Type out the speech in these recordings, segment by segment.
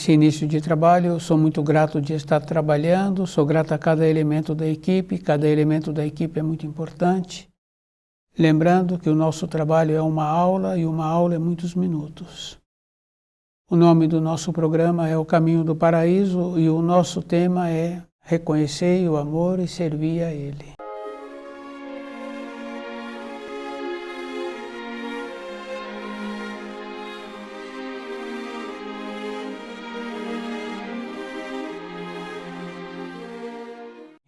Esse início de trabalho, eu sou muito grato de estar trabalhando, sou grato a cada elemento da equipe é muito importante. Lembrando que o nosso trabalho é uma aula e uma aula é muitos minutos. O nome do nosso programa é O Caminho do Paraíso e o nosso tema é Reconhecei o amor e servir a Ele.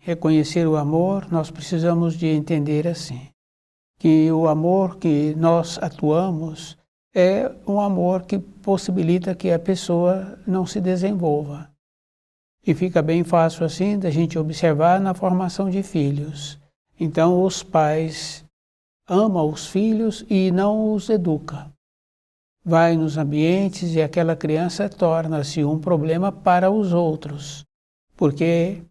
Reconhecer o amor, nós precisamos de entender assim, que o amor que nós atuamos é um amor que possibilita que a pessoa não se desenvolva. E fica bem fácil assim da gente observar na formação de filhos. Então os pais amam os filhos e não os educam. Vai nos ambientes e aquela criança torna-se um problema para os outros, porque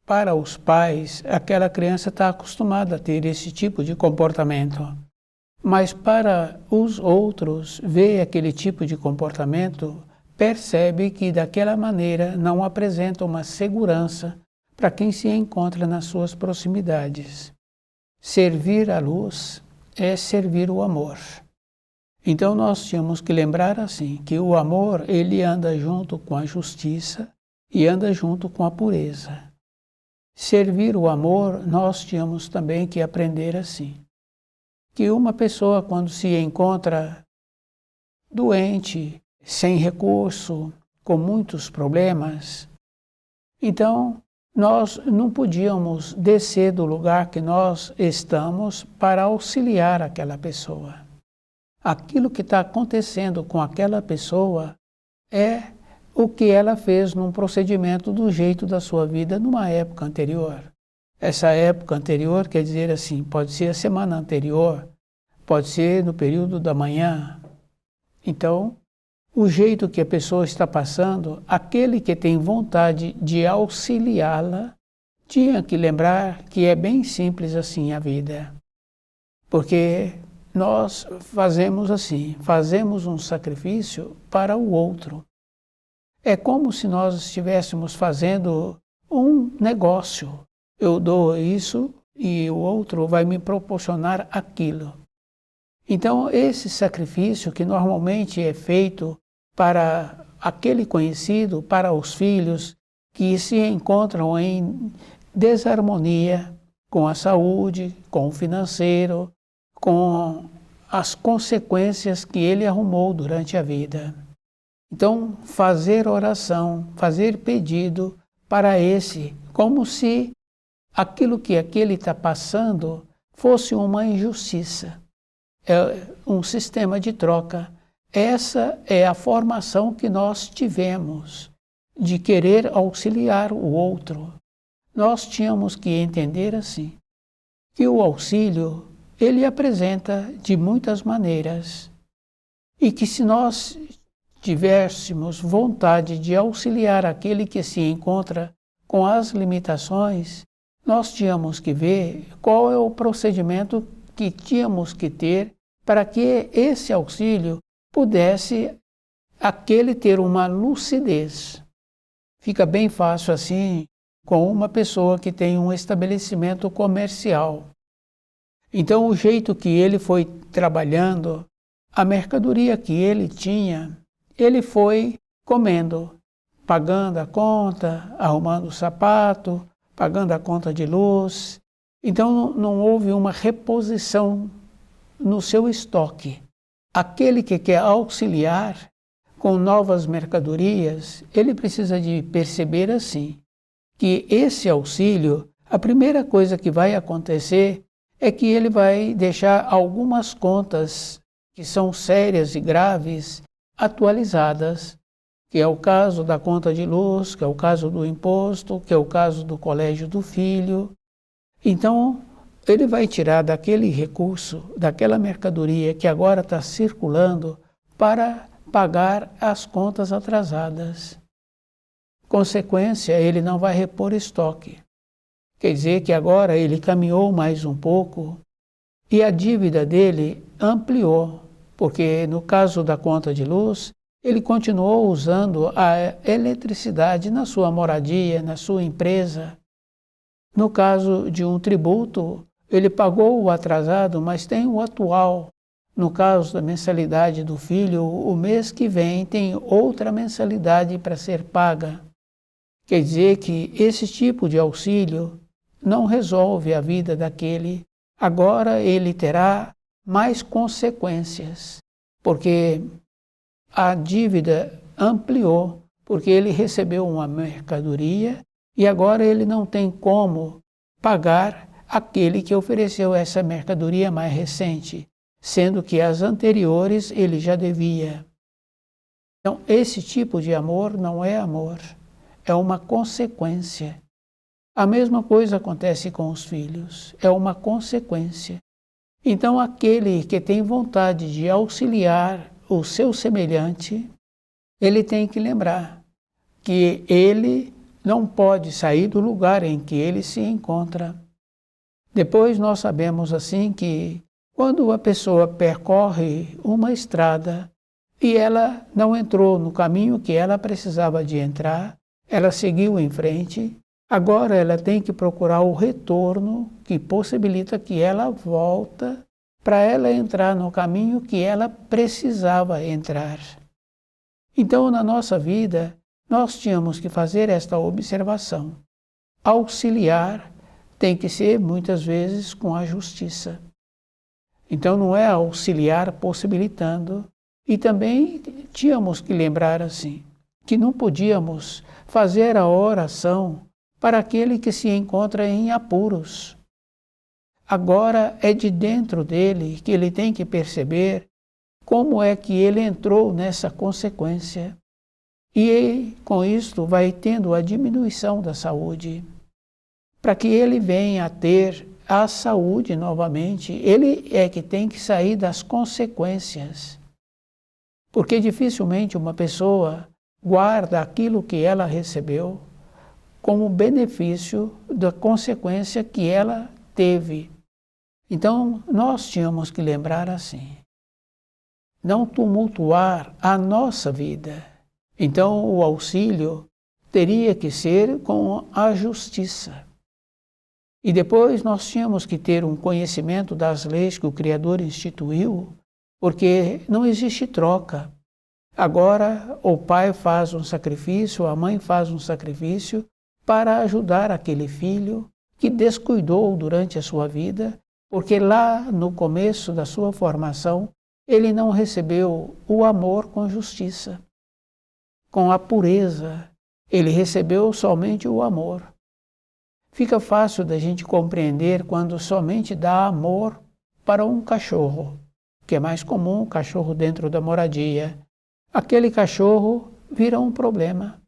para os pais, aquela criança está acostumada a ter esse tipo de comportamento. Mas para os outros, ver aquele tipo de comportamento, percebe que daquela maneira não apresenta uma segurança para quem se encontra nas suas proximidades. Servir a luz é servir o amor. Então nós tínhamos que lembrar assim, que o amor ele anda junto com a justiça e anda junto com a pureza. Servir o amor, nós tínhamos também que aprender assim, que uma pessoa quando se encontra doente, sem recurso, com muitos problemas, então nós não podíamos descer do lugar que nós estamos para auxiliar aquela pessoa. Aquilo que está acontecendo com aquela pessoa é o que ela fez num procedimento do jeito da sua vida numa época anterior. Essa época anterior quer dizer assim, pode ser a semana anterior, pode ser no período da manhã. Então, o jeito que a pessoa está passando, aquele que tem vontade de auxiliá-la, tinha que lembrar que é bem simples assim a vida. Porque nós fazemos assim, fazemos um sacrifício para o outro. É como se nós estivéssemos fazendo um negócio. Eu dou isso e o outro vai me proporcionar aquilo. Então, esse sacrifício que normalmente é feito para aquele conhecido, para os filhos que se encontram em desarmonia com a saúde, com o financeiro, com as consequências que ele arrumou durante a vida. Então, fazer oração, fazer pedido para esse, como se aquilo que aquele está passando fosse uma injustiça. É um sistema de troca. Essa é a formação que nós tivemos, de querer auxiliar o outro. Nós tínhamos que entender assim, que o auxílio, ele apresenta de muitas maneiras, e que se nós tivéssemos vontade de auxiliar aquele que se encontra com as limitações, nós tínhamos que ver qual é o procedimento que tínhamos que ter para que esse auxílio pudesse aquele ter uma lucidez. Fica bem fácil assim com uma pessoa que tem um estabelecimento comercial. Então o jeito que ele foi trabalhando, a mercadoria que ele tinha, ele foi comendo, pagando a conta, arrumando o sapato, pagando a conta de luz. Então não houve uma reposição no seu estoque. Aquele que quer auxiliar com novas mercadorias, ele precisa de perceber assim, que esse auxílio, a primeira coisa que vai acontecer é que ele vai deixar algumas contas que são sérias e graves, atualizadas, que é o caso da conta de luz, que é o caso do imposto, que é o caso do colégio do filho. Então, ele vai tirar daquele recurso, daquela mercadoria que agora está circulando para pagar as contas atrasadas. Consequência, ele não vai repor estoque. Quer dizer que agora ele caminhou mais um pouco e a dívida dele ampliou, porque no caso da conta de luz, ele continuou usando a eletricidade na sua moradia, na sua empresa. No caso de um tributo, ele pagou o atrasado, mas tem o atual. No caso da mensalidade do filho, o mês que vem tem outra mensalidade para ser paga. Quer dizer que esse tipo de auxílio não resolve a vida daquele. Agora ele terá mais consequências, porque a dívida ampliou, porque ele recebeu uma mercadoria e agora ele não tem como pagar aquele que ofereceu essa mercadoria mais recente, sendo que as anteriores ele já devia. Então, esse tipo de amor não é amor, é uma consequência. A mesma coisa acontece com os filhos, é uma consequência. Então, aquele que tem vontade de auxiliar o seu semelhante, ele tem que lembrar que ele não pode sair do lugar em que ele se encontra. Depois nós sabemos assim que quando a pessoa percorre uma estrada e ela não entrou no caminho que ela precisava de entrar, ela seguiu em frente, agora ela tem que procurar o retorno que possibilita que ela volta para ela entrar no caminho que ela precisava entrar. Então, na nossa vida, nós tínhamos que fazer esta observação. Auxiliar tem que ser, muitas vezes, com a justiça. Então, não é auxiliar possibilitando. E também tínhamos que lembrar assim, que não podíamos fazer a oração para aquele que se encontra em apuros. Agora é de dentro dele que ele tem que perceber como é que ele entrou nessa consequência. E com isto vai tendo a diminuição da saúde. Para que ele venha a ter a saúde novamente, ele é que tem que sair das consequências. Porque dificilmente uma pessoa guarda aquilo que ela recebeu como benefício da consequência que ela teve. Então, nós tínhamos que lembrar assim, não tumultuar a nossa vida. Então, o auxílio teria que ser com a justiça. E depois nós tínhamos que ter um conhecimento das leis que o Criador instituiu, porque não existe troca. Agora, o pai faz um sacrifício, a mãe faz um sacrifício para ajudar aquele filho que descuidou durante a sua vida, porque lá no começo da sua formação, ele não recebeu o amor com justiça, com a pureza. Ele recebeu somente o amor. Fica fácil da gente compreender quando somente dá amor para um cachorro, que é mais comum, o cachorro dentro da moradia. Aquele cachorro vira um problema.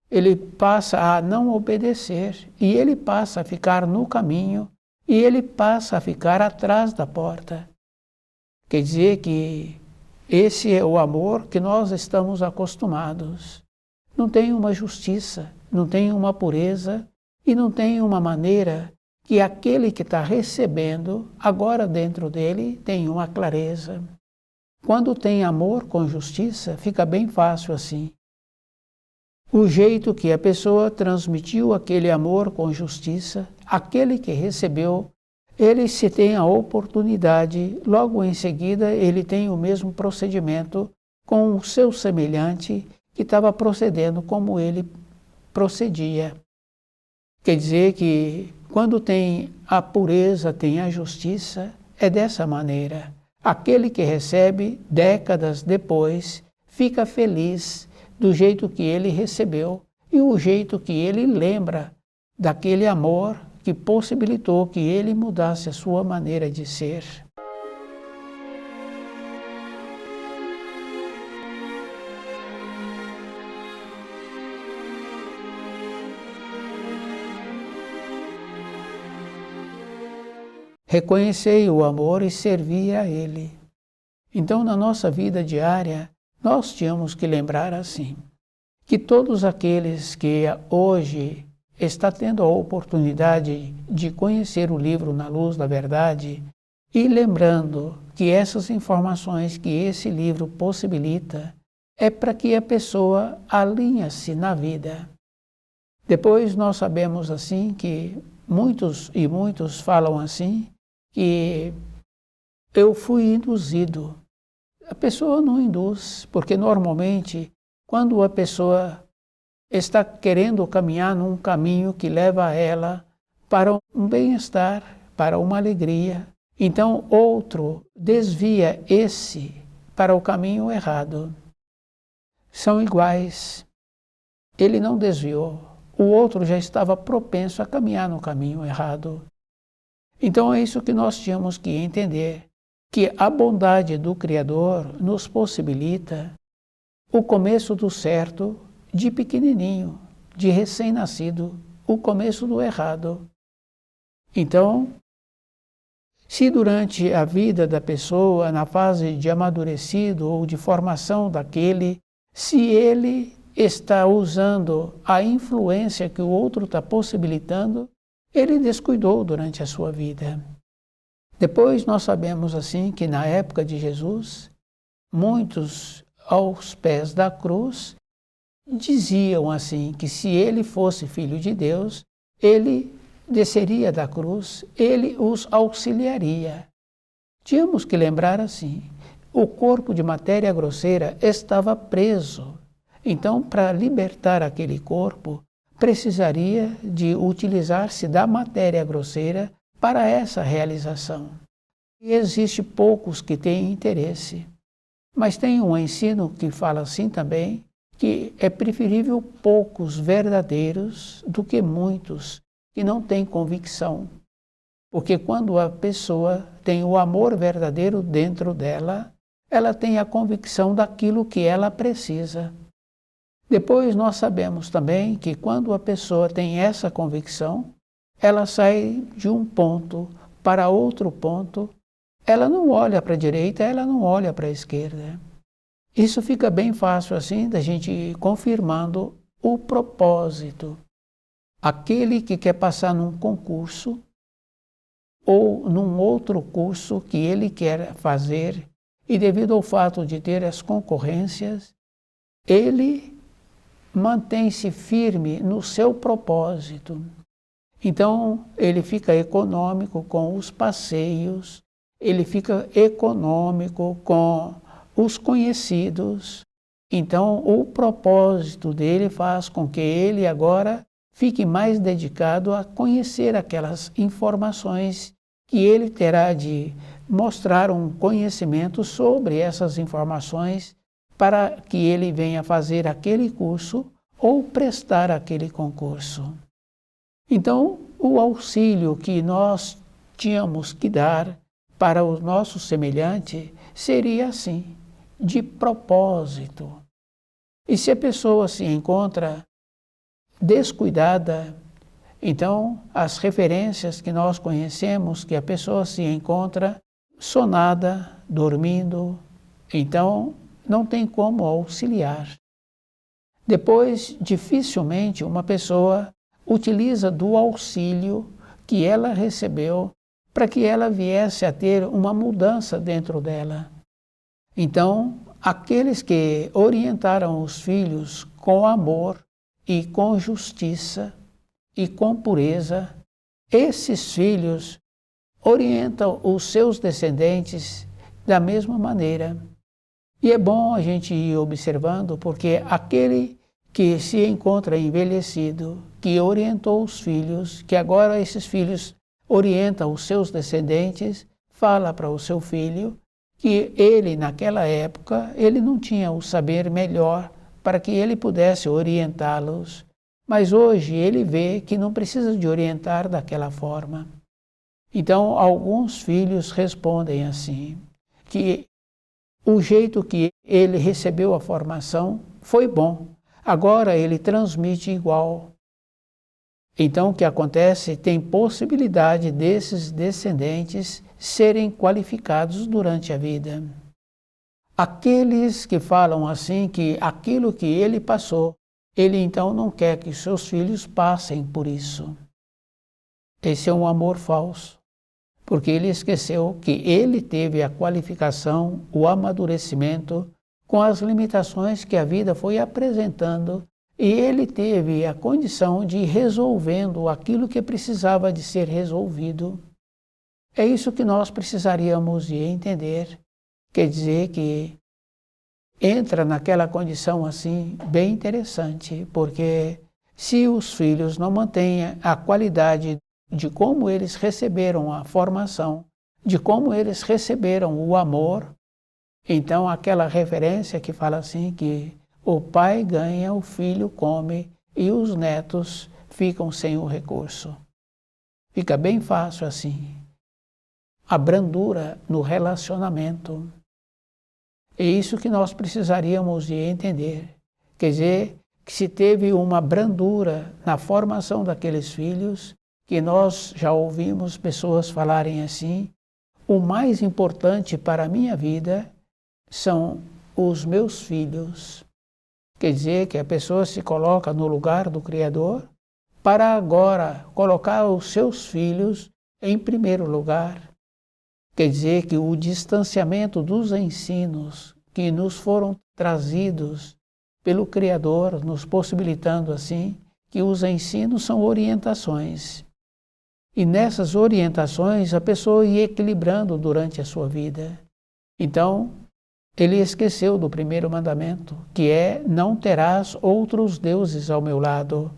Ele passa a não obedecer e ele passa a ficar no caminho e ele passa a ficar atrás da porta. Quer dizer que esse é o amor que nós estamos acostumados. Não tem uma justiça, não tem uma pureza e não tem uma maneira que aquele que está recebendo, agora dentro dele, tem uma clareza. Quando tem amor com justiça, fica bem fácil assim. O jeito que a pessoa transmitiu aquele amor com justiça, aquele que recebeu, ele se tem a oportunidade, logo em seguida ele tem o mesmo procedimento com o seu semelhante que estava procedendo como ele procedia. Quer dizer que quando tem a pureza, tem a justiça, é dessa maneira. Aquele que recebe, décadas depois, fica feliz do jeito que ele recebeu e o jeito que ele lembra daquele amor que possibilitou que ele mudasse a sua maneira de ser. reconhecei o amor e servi a Ele. Então, na nossa vida diária, nós tínhamos que lembrar assim, que todos aqueles que hoje está tendo a oportunidade de conhecer o livro Na Luz da Verdade, e lembrando que essas informações que esse livro possibilita é para que a pessoa alinhe-se na vida. Depois nós sabemos assim que muitos falam assim, que eu fui induzido. A pessoa não induz, porque normalmente quando a pessoa está querendo caminhar num caminho que leva ela para um bem-estar, para uma alegria, então outro desvia esse para o caminho errado. São iguais. Ele não desviou. O outro já estava propenso a caminhar no caminho errado. Então é isso que nós tínhamos que entender, que a bondade do Criador nos possibilita o começo do certo de pequenininho, de recém-nascido, o começo do errado. Então, se durante a vida da pessoa, na fase de amadurecido ou de formação daquele, se ele está usando a influência que o outro está possibilitando, ele descuidou durante a sua vida. Depois nós sabemos assim que na época de Jesus, muitos aos pés da cruz diziam assim que se ele fosse filho de Deus, ele desceria da cruz, ele os auxiliaria. Tínhamos que lembrar assim, o corpo de matéria grosseira estava preso. Então, para libertar aquele corpo, precisaria de utilizar-se da matéria grosseira para essa realização. E existe poucos que têm interesse. Mas tem um ensino que fala assim também, que é preferível poucos verdadeiros do que muitos que não têm convicção. Porque quando a pessoa tem o amor verdadeiro dentro dela, ela tem a convicção daquilo que ela precisa. Depois nós sabemos também que quando a pessoa tem essa convicção, ela sai de um ponto para outro ponto, ela não olha para a direita, ela não olha para a esquerda. Isso fica bem fácil assim da gente ir confirmando o propósito. Aquele que quer passar num concurso ou num outro curso que ele quer fazer e devido ao fato de ter as concorrências, ele mantém-se firme no seu propósito. Então, ele fica econômico com os passeios, ele fica econômico com os conhecidos. Então, o propósito dele faz com que ele agora fique mais dedicado a conhecer aquelas informações que ele terá de mostrar um conhecimento sobre essas informações para que ele venha fazer aquele curso ou prestar aquele concurso. Então, o auxílio que nós tínhamos que dar para o nosso semelhante seria assim, de propósito. E se a pessoa se encontra descuidada, então as referências que nós conhecemos, que a pessoa se encontra sonada, dormindo, então não tem como auxiliar. Depois, dificilmente uma pessoa utiliza do auxílio que ela recebeu para que ela viesse a ter uma mudança dentro dela. Então, aqueles que orientaram os filhos com amor e com justiça e com pureza, esses filhos orientam os seus descendentes da mesma maneira. E é bom a gente ir observando, porque aquele que se encontra envelhecido, que orientou os filhos, que agora esses filhos orientam os seus descendentes, fala para o seu filho que ele, naquela época, ele não tinha o saber melhor para que ele pudesse orientá-los, mas hoje ele vê que não precisa de orientar daquela forma. Então, alguns filhos respondem assim, que o jeito que ele recebeu a formação foi bom, agora ele transmite igual. Então, o que acontece? Tem possibilidade desses descendentes serem qualificados durante a vida. Aqueles que falam assim, que aquilo que ele passou, ele então não quer que seus filhos passem por isso. Esse é um amor falso, porque ele esqueceu que ele teve a qualificação, o amadurecimento, com as limitações que a vida foi apresentando, e ele teve a condição de ir resolvendo aquilo que precisava de ser resolvido. É isso que nós precisaríamos de entender. Quer dizer que entra naquela condição assim bem interessante, porque se os filhos não mantêm a qualidade de como eles receberam a formação, de como eles receberam o amor, então aquela referência que fala assim que o pai ganha, o filho come e os netos ficam sem o recurso. Fica bem fácil assim. A brandura no relacionamento. É isso que nós precisaríamos de entender. Quer dizer, que se teve uma brandura na formação daqueles filhos, que nós já ouvimos pessoas falarem assim, o mais importante para a minha vida são os meus filhos. Quer dizer que a pessoa se coloca no lugar do Criador para agora colocar os seus filhos em primeiro lugar. Quer dizer que o distanciamento dos ensinos que nos foram trazidos pelo Criador, nos possibilitando assim, que os ensinos são orientações. E nessas orientações a pessoa ia equilibrando durante a sua vida. Então, ele esqueceu do primeiro mandamento, que é: não terás outros deuses ao meu lado.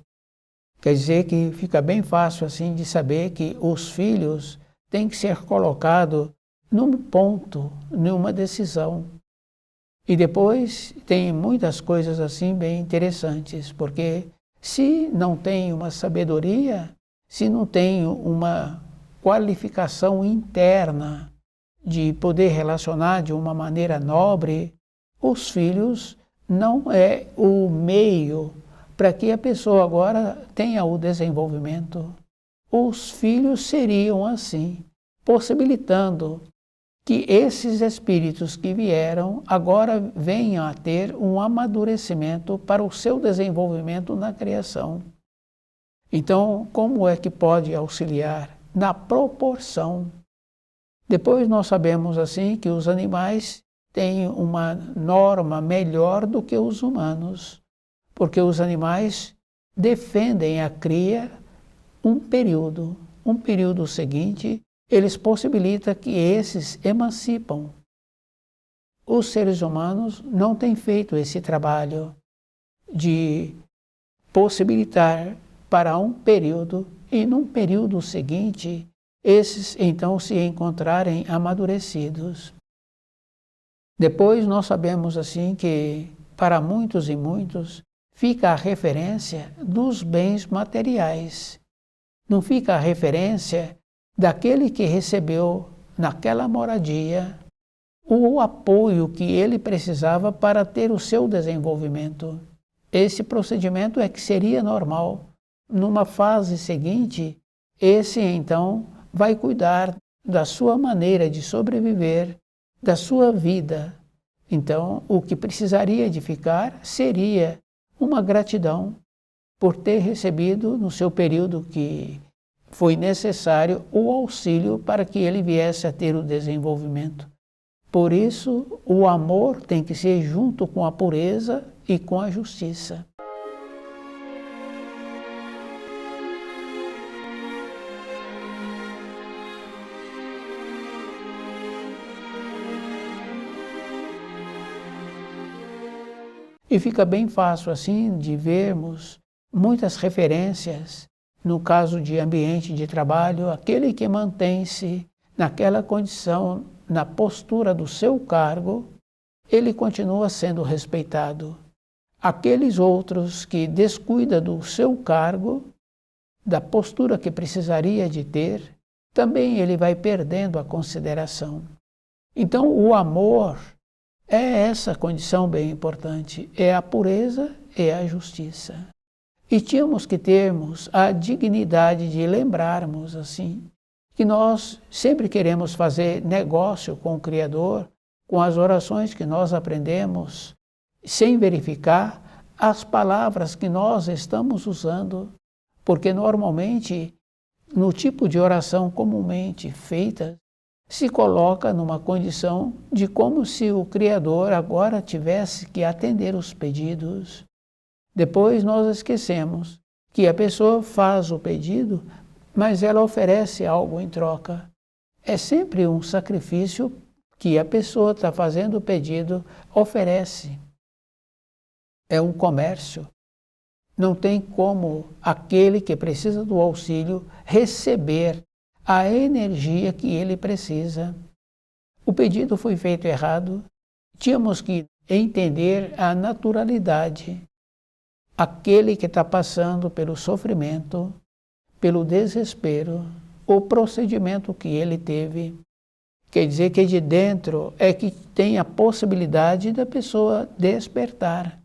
Quer dizer que fica bem fácil assim de saber que os filhos têm que ser colocados num ponto, numa decisão. E depois tem muitas coisas assim bem interessantes, porque se não tem uma sabedoria, se não tem uma qualificação interna de poder relacionar de uma maneira nobre, os filhos não é o meio para que a pessoa agora tenha o desenvolvimento. Os filhos seriam assim, possibilitando que esses espíritos que vieram agora venham a ter um amadurecimento para o seu desenvolvimento na criação. Então, como é que pode auxiliar? Na proporção. Depois nós sabemos assim que os animais têm uma norma melhor do que os humanos, porque os animais defendem a cria um período seguinte, eles possibilitam que esses emancipam. Os seres humanos não têm feito esse trabalho de possibilitar para um período e num período seguinte esses então se encontrarem amadurecidos. Depois nós sabemos assim que para muitos e muitos fica a referência dos bens materiais. Não fica a referência daquele que recebeu naquela moradia o apoio que ele precisava para ter o seu desenvolvimento. Esse procedimento é que seria normal. Numa fase seguinte, esse então vai cuidar da sua maneira de sobreviver, da sua vida. Então, o que precisaria de ficar seria uma gratidão por ter recebido no seu período que foi necessário o auxílio para que ele viesse a ter o desenvolvimento. Por isso, o amor tem que ser junto com a pureza e com a justiça. E fica bem fácil assim de vermos muitas referências no caso de ambiente de trabalho, aquele que mantém-se naquela condição, na postura do seu cargo, ele continua sendo respeitado. Aqueles outros que descuidam do seu cargo, da postura que precisaria de ter, também ele vai perdendo a consideração. Então, o amor é essa condição bem importante, é a pureza e a justiça. E tínhamos que termos a dignidade de lembrarmos assim, que nós sempre queremos fazer negócio com o Criador, com as orações que nós aprendemos, sem verificar as palavras que nós estamos usando, porque normalmente, no tipo de oração comumente feita, se coloca numa condição de como se o Criador agora tivesse que atender os pedidos. Depois nós esquecemos que a pessoa faz o pedido, mas ela oferece algo em troca. É sempre um sacrifício que a pessoa está fazendo o pedido, oferece. É um comércio. Não tem como aquele que precisa do auxílio receber a energia que ele precisa. O pedido foi feito errado. Tínhamos que entender a naturalidade. Aquele que está passando pelo sofrimento, pelo desespero, o procedimento que ele teve, quer dizer que de dentro é que tem a possibilidade da pessoa despertar.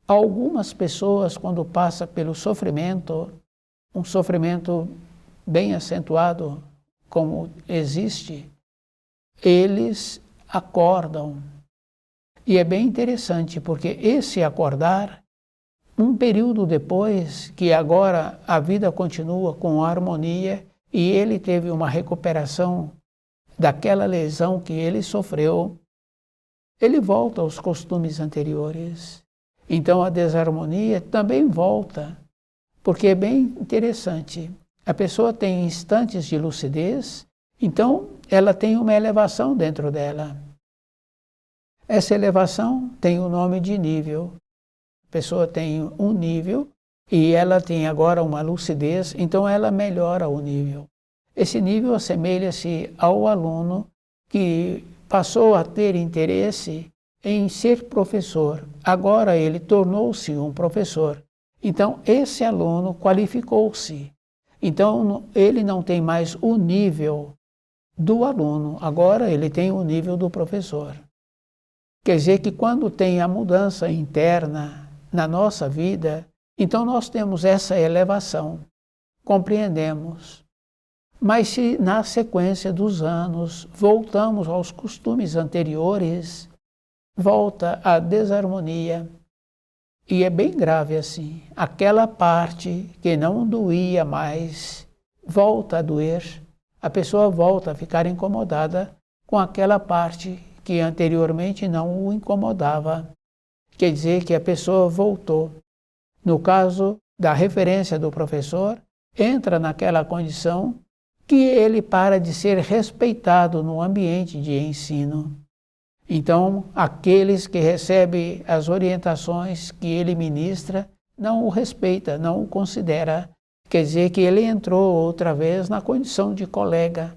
Algumas pessoas, quando passam pelo sofrimento, um sofrimento bem acentuado, como existe, eles acordam. E é bem interessante, porque esse acordar, um período depois, que agora a vida continua com harmonia, e ele teve uma recuperação daquela lesão que ele sofreu, ele volta aos costumes anteriores. Então a desarmonia também volta, porque é bem interessante. A pessoa tem instantes de lucidez, então ela tem uma elevação dentro dela. Essa elevação tem o nome de nível. A pessoa tem um nível e ela tem agora uma lucidez, então ela melhora o nível. Esse nível assemelha-se ao aluno que passou a ter interesse em ser professor. Agora ele tornou-se um professor. Então esse aluno qualificou-se. Então ele não tem mais o nível do aluno, agora ele tem o nível do professor. Quer dizer que quando tem a mudança interna na nossa vida, então nós temos essa elevação, compreendemos. Mas se na sequência dos anos voltamos aos costumes anteriores, volta a desarmonia. E é bem grave assim. Aquela parte que não doía mais volta a doer. A pessoa volta a ficar incomodada com aquela parte que anteriormente não o incomodava. Quer dizer que a pessoa voltou. No caso da referência do professor, entra naquela condição que ele para de ser respeitado no ambiente de ensino. Então, aqueles que recebem as orientações que ele ministra, não o respeita, não o considera. Quer dizer que ele entrou outra vez na condição de colega.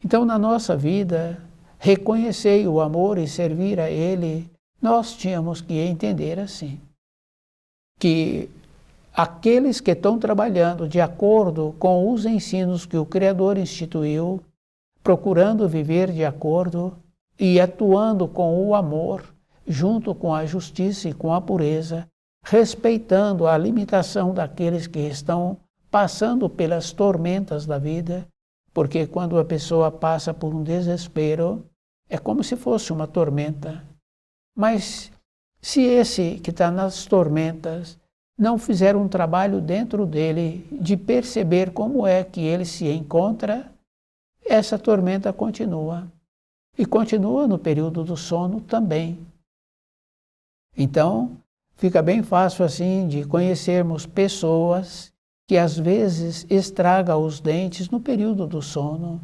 Então, na nossa vida, reconhecer o amor e servir a Ele, nós tínhamos que entender assim, que aqueles que estão trabalhando de acordo com os ensinos que o Criador instituiu, procurando viver de acordo e atuando com o amor, junto com a justiça e com a pureza, respeitando a limitação daqueles que estão passando pelas tormentas da vida, porque quando a pessoa passa por um desespero, é como se fosse uma tormenta. Mas se esse que está nas tormentas não fizer um trabalho dentro dele de perceber como é que ele se encontra, essa tormenta continua. E continua no período do sono também. Então, fica bem fácil assim de conhecermos pessoas que às vezes estragam os dentes no período do sono,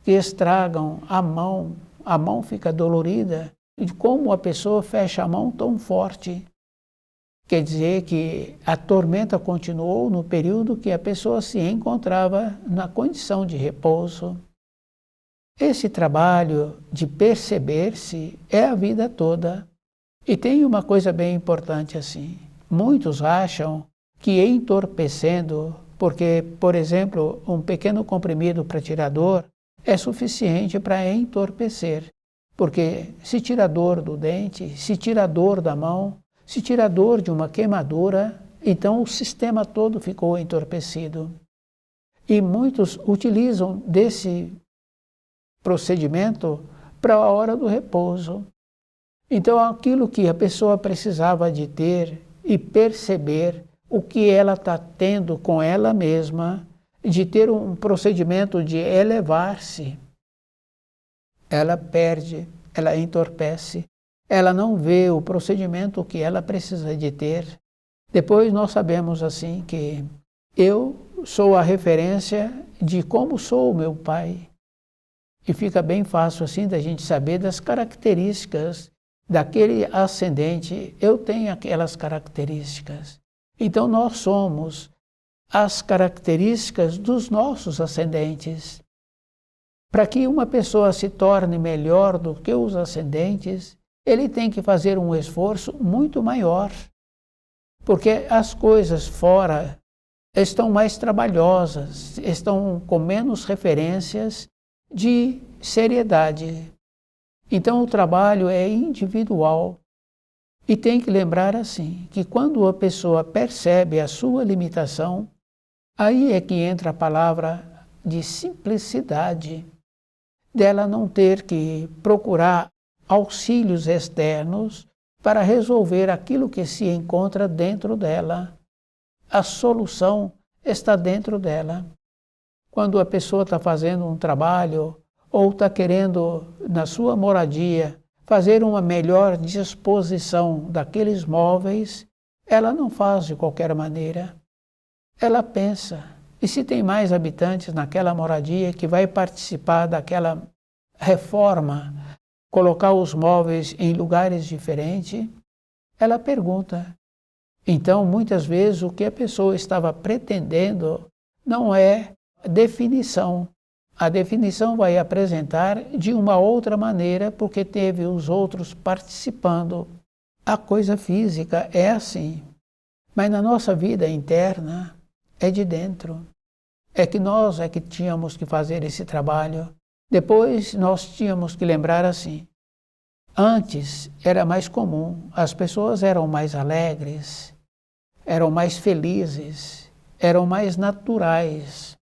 que estragam a mão fica dolorida, e como a pessoa fecha a mão tão forte. Quer dizer que a tormenta continuou no período que a pessoa se encontrava na condição de repouso. Esse trabalho de perceber-se é a vida toda. E tem uma coisa bem importante assim. Muitos acham que entorpecendo porque, por exemplo, um pequeno comprimido para tirar dor é suficiente para entorpecer, porque se tira dor do dente, se tira dor da mão, se tira dor de uma queimadura, então o sistema todo ficou entorpecido. E muitos utilizam desse procedimento para a hora do repouso. Então aquilo que a pessoa precisava de ter e perceber o que ela está tendo com ela mesma, de ter um procedimento de elevar-se, ela perde, ela entorpece, ela não vê o procedimento que ela precisa de ter. Depois nós sabemos assim que eu sou a referência de como sou o meu pai. E fica bem fácil assim da gente saber das características daquele ascendente. Eu tenho aquelas características. Então nós somos as características dos nossos ascendentes. Para que uma pessoa se torne melhor do que os ascendentes, ele tem que fazer um esforço muito maior. Porque as coisas fora estão mais trabalhosas, estão com menos referências de seriedade. Então o trabalho é individual. E tem que lembrar assim, que quando a pessoa percebe a sua limitação, aí é que entra a palavra de simplicidade, dela não ter que procurar auxílios externos para resolver aquilo que se encontra dentro dela. A solução está dentro dela. Quando a pessoa está fazendo um trabalho ou está querendo, na sua moradia, fazer uma melhor disposição daqueles móveis, ela não faz de qualquer maneira. Ela pensa, e se tem mais habitantes naquela moradia que vai participar daquela reforma, colocar os móveis em lugares diferentes, ela pergunta. Então, muitas vezes, o que a pessoa estava pretendendo não é definição. A definição vai apresentar de uma outra maneira, porque teve os outros participando. A coisa física é assim, mas na nossa vida interna é de dentro. É que nós é que tínhamos que fazer esse trabalho. Depois nós tínhamos que lembrar assim. Antes era mais comum, as pessoas eram mais alegres, eram mais felizes, eram mais naturais.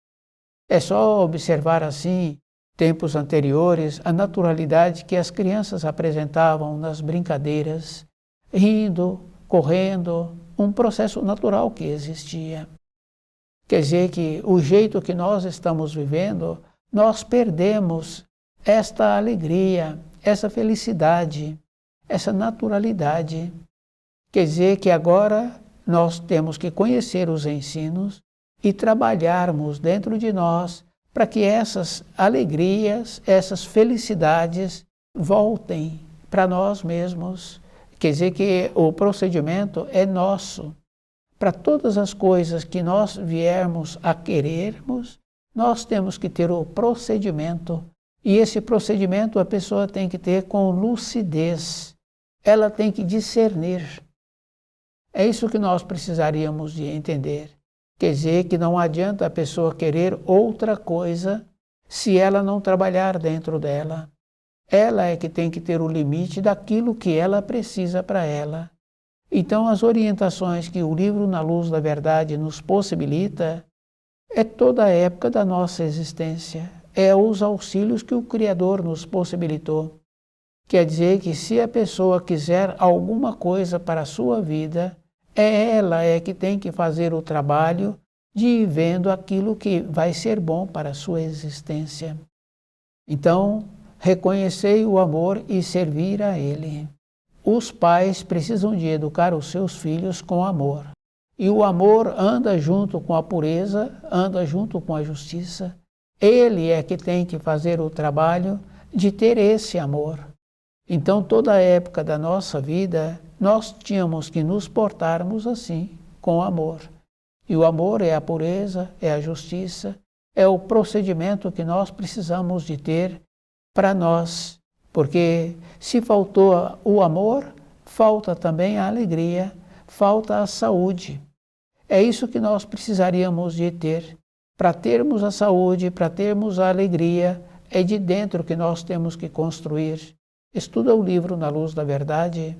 É só observar assim, tempos anteriores, a naturalidade que as crianças apresentavam nas brincadeiras, rindo, correndo, um processo natural que existia. Quer dizer que o jeito que nós estamos vivendo, nós perdemos esta alegria, essa felicidade, essa naturalidade. Quer dizer que agora nós temos que conhecer os ensinos e trabalharmos dentro de nós para que essas alegrias, essas felicidades voltem para nós mesmos. Quer dizer que o procedimento é nosso. Para todas as coisas que nós viermos a querermos, nós temos que ter o procedimento. E esse procedimento a pessoa tem que ter com lucidez. Ela tem que discernir. É isso que nós precisaríamos de entender. Quer dizer que não adianta a pessoa querer outra coisa se ela não trabalhar dentro dela. Ela é que tem que ter o limite daquilo que ela precisa para ela. Então as orientações que o livro Na Luz da Verdade nos possibilita é toda a época da nossa existência. É os auxílios que o Criador nos possibilitou. Quer dizer que se a pessoa quiser alguma coisa para a sua vida, ela é que tem que fazer o trabalho de ir vendo aquilo que vai ser bom para a sua existência. Então, reconhecei o amor e servir a ele. Os pais precisam de educar os seus filhos com amor. E o amor anda junto com a pureza, anda junto com a justiça. Ele é que tem que fazer o trabalho de ter esse amor. Então, toda a época da nossa vida, nós tínhamos que nos portarmos assim, com amor. E o amor é a pureza, é a justiça, é o procedimento que nós precisamos de ter para nós. Porque se faltou o amor, falta também a alegria, falta a saúde. É isso que nós precisaríamos de ter. Para termos a saúde, para termos a alegria, é de dentro que nós temos que construir. Estuda o livro Na Luz da Verdade.